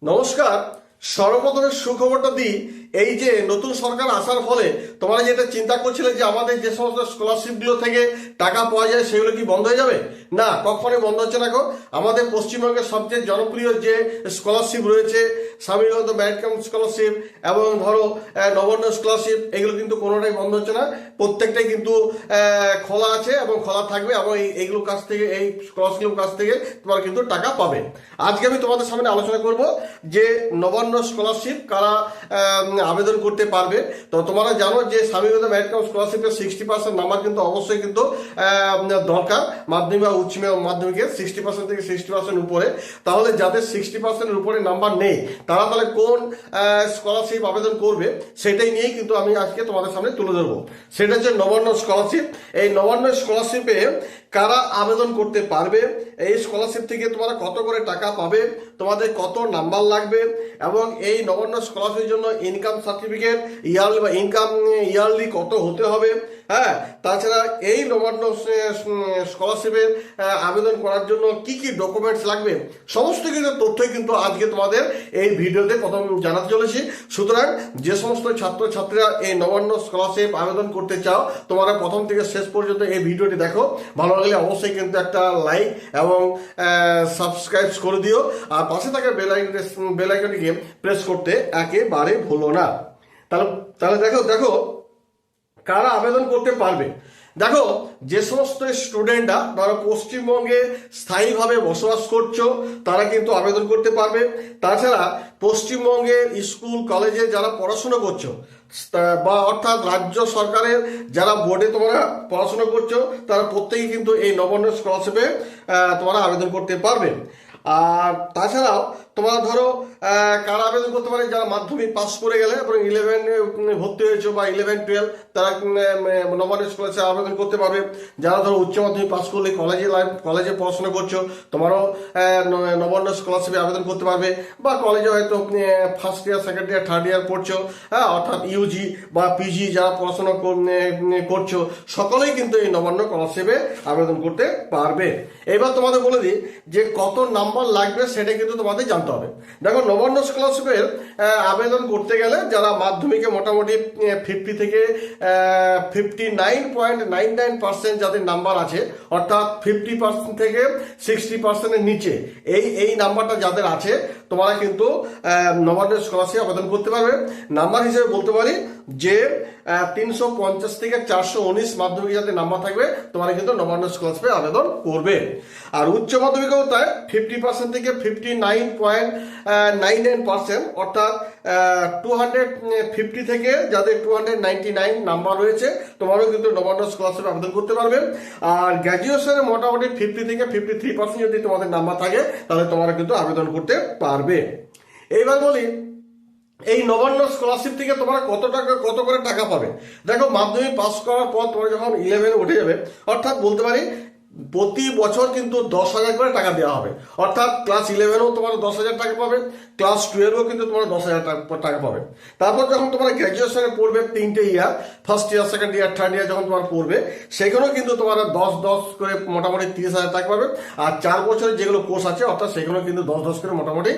নমস্কার। সর্বপ্রথমে সুখবরটা দিই, এই যে নতুন সরকার আসার ফলে তোমরা যেটা চিন্তা করছিলে যে আমাদের যে সমস্ত স্কলারশিপগুলো থেকে টাকা পাওয়া যায় সেগুলো কি বন্ধ হয়ে যাবে, না, কখনোই বন্ধ হচ্ছে না গো। আমাদের পশ্চিমবঙ্গের সবচেয়ে জনপ্রিয় যে স্কলারশিপ রয়েছে, Swami Vivekananda merit cum scholarship এবং ধরো নবান্ন স্কলারশিপ, এগুলো কিন্তু কোনোটাই বন্ধ হচ্ছে না। প্রত্যেকটাই কিন্তু খোলা আছে এবং খোলা থাকবে, এবং এইগুলোর কাছ থেকে, এই স্কলারশিপের কাছ থেকে তোমরা কিন্তু টাকা পাবে। আজকে আমি তোমাদের সামনে আলোচনা করব যে নবান্ন স্কলারশিপ কারা আবেদন করতে পারবে। তো তোমরা জানো যে স্বামী বিবেকানন্দ মেরিট কাম স্কলারশিপের 60% নাম্বার কিন্তু অবশ্যই কিন্তু দরকার, মাধ্যমিক বা উচ্চ মাধ্যমিকের 60% থেকে 60% উপরে। তাহলে যাদের 60% উপরে নাম্বার নেই তারা তাহলে কোন স্কলারশিপ আবেদন করবে সেটাই নিয়েই কিন্তু আমি আজকে তোমাদের সামনে তুলে ধরবো। সেটা হচ্ছে নবান্ন স্কলারশিপ। এই নবান্ন স্কলারশিপে কারা আবেদন করতে পারবে, এই স্কলারশিপ থেকে তোমরা কত করে টাকা পাবে, তোমাদের কত নাম্বার লাগবে, এবং এই নবান্ন স্কলারশিপের জন্য ইনকাম সার্টিফিকেট ইয়ারলি বা ইনকাম ইয়ারলি কত হতে হবে, হ্যাঁ, তাছাড়া এই নবান্ন স্কলারশিপের আবেদন করার জন্য কি কি ডকুমেন্টস লাগবে, সমস্ত কিছু তথ্যই কিন্তু আজকে তোমাদের এই ভিডিওতে প্রথম জানাতে চলেছি। সুতরাং যে সমস্ত ছাত্রছাত্রীরা এই নবান্ন স্কলারশিপ আবেদন করতে চাও, তোমরা প্রথম থেকে শেষ পর্যন্ত এই ভিডিওটি দেখো। ভালো লাগলে অবশ্যই কিন্তু একটা লাইক এবং সাবস্ক্রাইব করে দিও, আর পাশে থাকা বেল আইকনটিকে প্রেস করতে একেবারে ভুলো না। তাহলে দেখো কারা আবেদন করতে পারবে। দেখো, যে সমস্ত স্টুডেন্টরা তারা পশ্চিমবঙ্গে স্থায়ীভাবে বসবাস করছো তারা কিন্তু আবেদন করতে পারবে। তাছাড়া পশ্চিমবঙ্গের স্কুল কলেজে যারা পড়াশোনা করছো, বা অর্থাৎ রাজ্য সরকারের যারা বোর্ডে তোমরা পড়াশোনা করছো, তারা প্রত্যেকেই কিন্তু এই নবান্ন স্কলারশিপে তোমরা আবেদন করতে পারবে। আর তাছাড়াও তোমরা ধরো কারা আবেদন করতে পারে, যারা মাধ্যমিক পাস করে গেলে এবং 11 ভর্তি হয়েছে বা 11-12 তারা নবান্ন স্কলারশিপ আবেদন করতে পারবে। যারা ধরো উচ্চ মাধ্যমিক পাস করলে কলেজে পড়াশোনা করছো, তোমারও নবান্ন স্কলারশিপে আবেদন করতে পারবে। বা কলেজে হয়তো first year, second year, third ইয়ার পড়ছো, হ্যাঁ, অর্থাৎ ইউজি বা পিজি যারা পড়াশোনা করছো, সকলেই কিন্তু এই নবান্ন স্কলারশিপে আবেদন করতে পারবে। এবার তোমাদের বলে দিই যে কত নাম্বার লাগবে সেটা কিন্তু তোমাদের জানতে হবে। দেখো, নবান্ন স্কলারশিপের আবেদন করতে গেলে যারা মাধ্যমিকে মোটামুটি 50 থেকে 59.99% যাদের নাম্বার আছে, অর্থাৎ 50% থেকে 60%-এর নিচে এই নাম্বারটা যাদের আছে, তোমরা কিন্তু নবান্ন স্কলারশিপ আবেদন করতে পারবে। নাম্বার হিসেবে বলতে পারি যে 350 থেকে 419 মাধ্যমিক যাদের নাম্বার থাকবে, তোমরা কিন্তু নবান্ন স্কলারশিপে আবেদন করবে। আর উচ্চ মাধ্যমিকেও তাই 50% থেকে 59.99%, অর্থাৎ 250 থেকে যাদের 299 নাম্বার রয়েছে, তোমারও কিন্তু নবান্ন স্কলারশিপে আবেদন করতে পারবে। আর গ্র্যাজুয়েশনে মোটামুটি 50 থেকে 53% যদি তোমাদের নাম্বার থাকে, তাহলে তোমরা কিন্তু আবেদন করতে পারবে। এইবার বলি, এই নবান্ন স্কলারশিপ থেকে তোমরা কত করে টাকা পাবে। দেখো, মাধ্যমিক পাস করার পর তোমরা যখন 11 উঠে যাবে, অর্থাৎ বলতে পারি প্রতি বছর কিন্তু 10,000 করে টাকা দেওয়া হবে। অর্থাৎ ক্লাস 11-ও তোমরা 10,000 টাকা পাবে, ক্লাস 12-ও কিন্তু তোমরা 10,000 টাকা পাবে। তারপর যখন তোমরা গ্র্যাজুয়েশনে পড়বে, 3টে year, first year, second year, third year যখন তোমরা পড়বে, সেখানেও কিন্তু তোমরা 10 করে মোটামুটি 30,000 টাকা পাবে। আর 4 বছরের যেগুলো কোর্স আছে, অর্থাৎ সেখানেও কিন্তু 10 করে মোটামুটি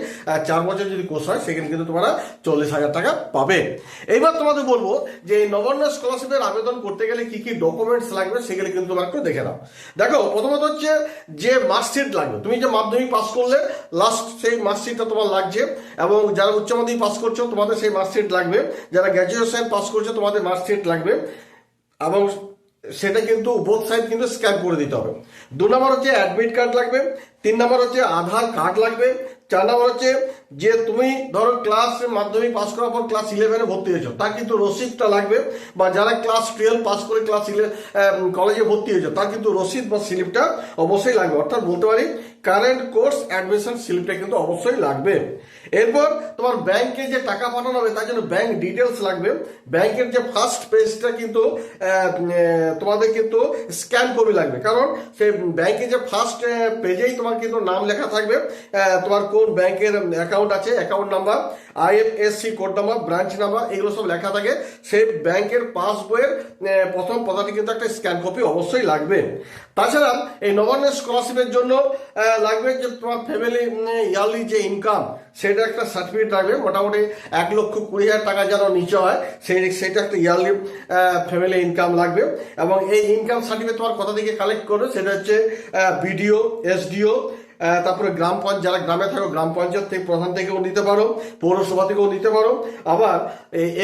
4 বছর যদি কোর্স হয়, সেখানে কিন্তু তোমরা 40,000 টাকা পাবে। এইবার তোমাদের বলবো যে এই নবান্ন স্কলারশিপের আবেদন করতে গেলে কি কি ডকুমেন্টস লাগবে সেগুলো কিন্তু তোমরা একটু দেখে নাও। দেখো, প্রথমত হচ্ছে যে মার্কশিট লাগবে। তুমি যে মাধ্যমিক পাস করলে লাস্ট সেই মার্কশিটটা তোমার লাগছে, এবং যারা উচ্চ মাধ্যমিক পাস করছো তোমাদের সেই মার্কশিট লাগবে, যারা গ্র্যাজুয়েশন পাস করছো তোমাদের মার্কশিট লাগবে, এবং সেটা কিন্তু বোথ সাইড কিন্তু স্ক্যান করে দিতে হবে। 2 নম্বর হচ্ছে অ্যাডমিট কার্ড লাগবে। 3 নম্বর হচ্ছে আধার কার্ড লাগবে। 4 নম্বর হচ্ছে যে তুমি ধরো ক্লাস মাধ্যমিক পাস করার পর ক্লাস 11-এ ভর্তি হয়েছো, তার কিন্তু রসিদটা লাগবে। বা যারা ক্লাস 12 পাস করে ক্লাস 11 কলেজে ভর্তি হয়েছো, তার কিন্তু রসিদ বা স্লিপটা অবশ্যই লাগবে। অর্থাৎ বলতে পারি কারেন্ট কোর্স অ্যাডমিশন স্লিপটা কিন্তু অবশ্যই লাগবে। এরপর তোমার ব্যাংকে যে টাকা পাঠানো হবে তার জন্য ব্যাংক ডিটেলস লাগবে। ব্যাংকের যে ফার্স্ট পেজটা কিন্তু তোমাদের কিন্তু স্ক্যান কপি লাগবে, কারণ সেই ব্যাংকে যে ফার্স্ট পেজেই তোমার কিন্তু নাম লেখা থাকবে, তোমার কোন ব্যাংকের অ্যাকাউন্ট আছে, account number, IFSC code number, branch number, এগুলো সব লেখা থাকে। সেই ব্যাংকের পাসবইয়ের প্রথম পাতাটি কিন্তু একটা স্ক্যান কপি অবশ্যই লাগবে। তাছাড়া এই নবান্ন স্কলারশিপের জন্য লাগবে যে তোমার ফ্যামিলি ইয়ারলি যে ইনকাম, সেটা একটা সার্টিফিকেট লাগবে, মোটামুটি 1,20,000 টাকা যেন নিচে হয় সেটা একটা ইয়ারলি ফ্যামিলি ইনকাম লাগবে। এবং এই ইনকাম সার্টিফিকেট তোমার কোথা থেকে কালেক্ট করবে, সেটা হচ্ছে বিডিও, এসডিও, তারপরে যারা গ্রামে থাকো গ্রাম পঞ্চায়েত থেকে প্রধান থেকেও নিতে পারো, পৌরসভা থেকেও নিতে পারো। আবার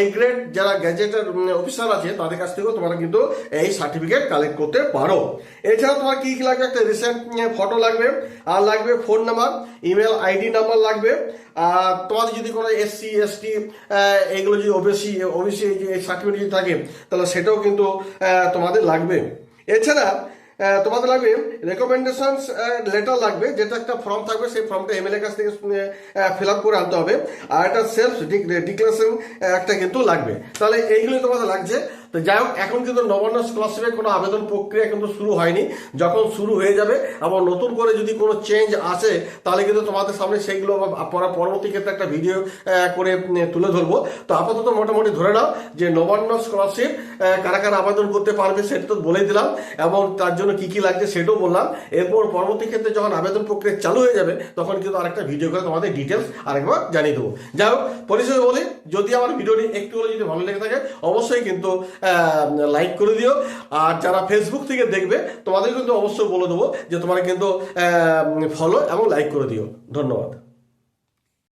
এ গ্রেড যারা গ্যাজেটের অফিসার আছে তাদের কাছ থেকেও তোমরা কিন্তু এই সার্টিফিকেট কালেক্ট করতে পারো। এছাড়া তোমার কি লাগবে, একটা রিসেন্ট ফটো লাগবে, আর লাগবে phone number, email ID number লাগবে। আর তোমাদের যদি কোনো এসসি এসটি এইগুলো যদি ওবিসি এই সার্টিফিকেট যদি থাকে তাহলে সেটাও কিন্তু তোমাদের লাগবে। এছাড়া তোমাদের লাগবে রেকমেন্ডেশন লেটার লাগবে, যেটা একটা ফর্ম থাকবে, সেই ফর্মটা এমএলএ কাছ থেকে ফিল আপ করে আনতে হবে। আর একটা সেলফ ডিক্লারেশন একটা কিন্তু লাগবে। তাহলে এইগুলো তোমাদের লাগছে। তো যাই হোক, এখন কিন্তু নবান্ন স্কলারশিপের কোনো আবেদন প্রক্রিয়া কিন্তু শুরু হয়নি। যখন শুরু হয়ে যাবে আবার নতুন করে যদি কোনো চেঞ্জ আসে তাহলে কিন্তু তোমাদের সামনে সেইগুলো পরবর্তী ক্ষেত্রে একটা ভিডিও করে তুলে ধরবো। তো আপাতত মোটামুটি ধরে নাও যে নবান্ন স্কলারশিপ কারা কারা আবেদন করতে পারবে সেটা তো বলেই দিলাম, এবং তার জন্য কি কি লাগছে সেটাও বললাম। এরপর পরবর্তী ক্ষেত্রে যখন আবেদন প্রক্রিয়া চালু হয়ে যাবে তখন কিন্তু আরেকটা ভিডিও করে তোমাদের ডিটেলস আরেকবার জানিয়ে দেবো। যাই হোক, পরিশেষে বলি, যদি আমার ভিডিওটি একটু হলে যদি ভালো লেগে থাকে অবশ্যই কিন্তু লাইক করে দিও। আর যারা ফেসবুক থেকে দেখবে তোমাদের কিন্তু অবশ্যই বলে দেবো যে তোমরা কিন্তু ফলো এবং লাইক করে দিও। ধন্যবাদ।